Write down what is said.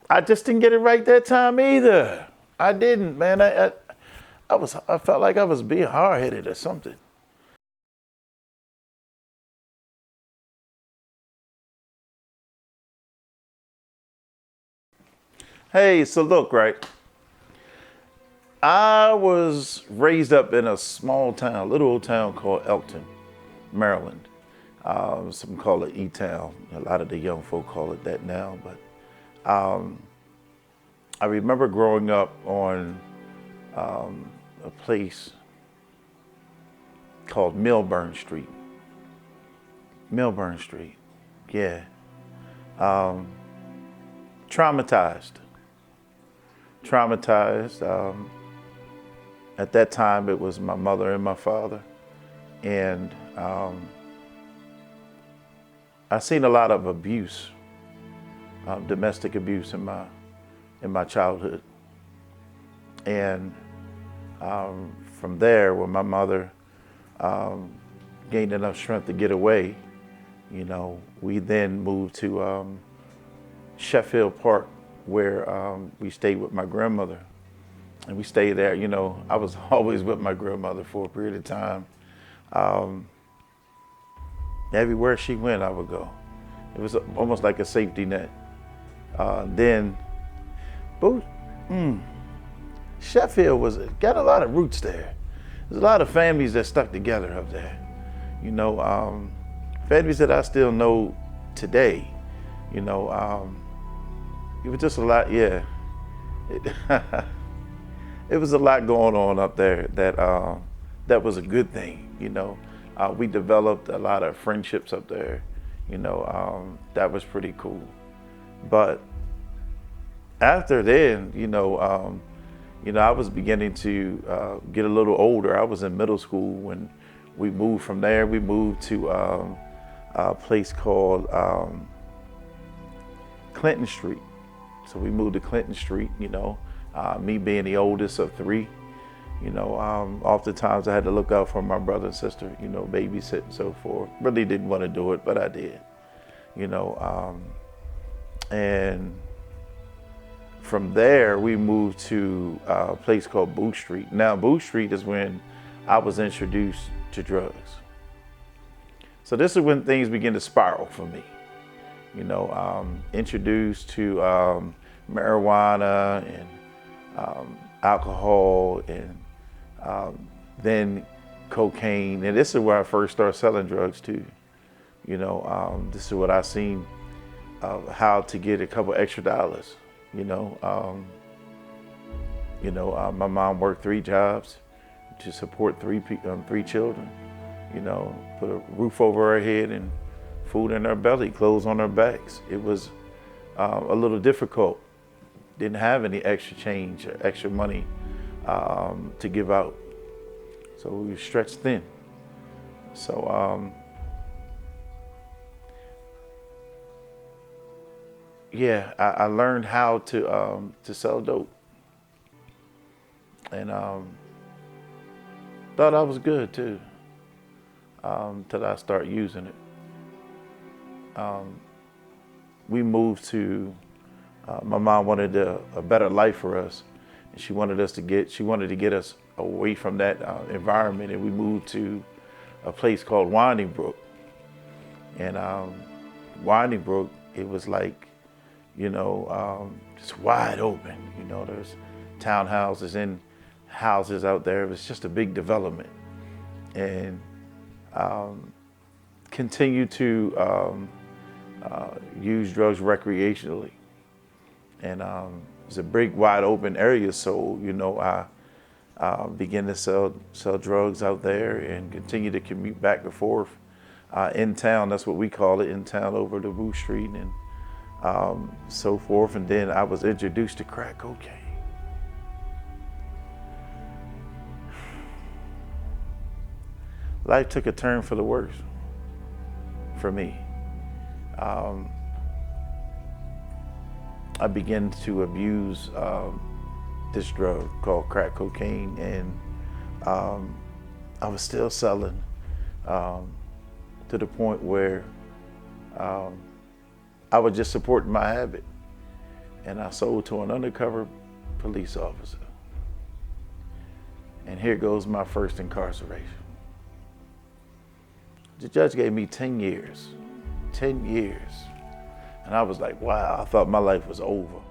I just didn't get it right that time either. I didn't, man. I felt like I was being hard headed or something. Hey, so look, right. I was raised up in a small town, little old town called Elkton, Maryland. Some call it E-Town. A lot of the young folk call it that now. But I remember growing up on a place called Milburn Street. Milburn Street, yeah. Traumatized. Traumatized. At that time, it was my mother and my father. And I seen a lot of abuse, domestic abuse in my childhood. And from there, when my mother gained enough strength to get away, we then moved to Sheffield Park, where we stayed with my grandmother. And we stayed there. I was always with my grandmother for a period of time. Everywhere she went, I would go. It was almost like a safety net. Then, but Sheffield got a lot of roots there. There's a lot of families that stuck together up there. Families that I still know today. It was just a lot, yeah. It was a lot going on up there that was a good thing. We developed a lot of friendships up there. That was pretty cool. But after then, I was beginning to get a little older. I was in middle school when we moved from there. We moved to a place called Clinton Street. So we moved to Clinton Street, me being the oldest of three. Oftentimes I had to look out for my brother and sister, babysit and so forth. Really didn't want to do it, but I did, and from there we moved to a place called Booth Street. Now Booth Street is when I was introduced to drugs. So this is when things begin to spiral for me. Introduced to marijuana and alcohol and then cocaine. And this is where I first started selling drugs too. This is what I seen how to get a couple extra dollars. My mom worked 3 jobs to support three children. Put a roof over her head and food in her belly, clothes on her backs. It was a little difficult. Didn't have any extra change or extra money to give out. So we were stretched thin. So I learned how to sell dope, and thought I was good too, till I started using it. We moved to. My mom wanted a better life for us, and she wanted to get us away from that environment, and we moved to a place called Winding Brook. And Winding Brook, it was like, just wide open. There's townhouses and houses out there. It was just a big development, and continued to use drugs recreationally. And it's a big, wide open area, so I began to sell drugs out there and continue to commute back and forth in town. That's what we call it, in town, over to Booth Street and so forth. And then I was introduced to crack cocaine. Life took a turn for the worse for me. I began to abuse this drug called crack cocaine, and I was still selling to the point where I was just supporting my habit. and I sold to an undercover police officer. And here goes my first incarceration. The judge gave me 10 years, 10 years. And I was like, wow, I thought my life was over.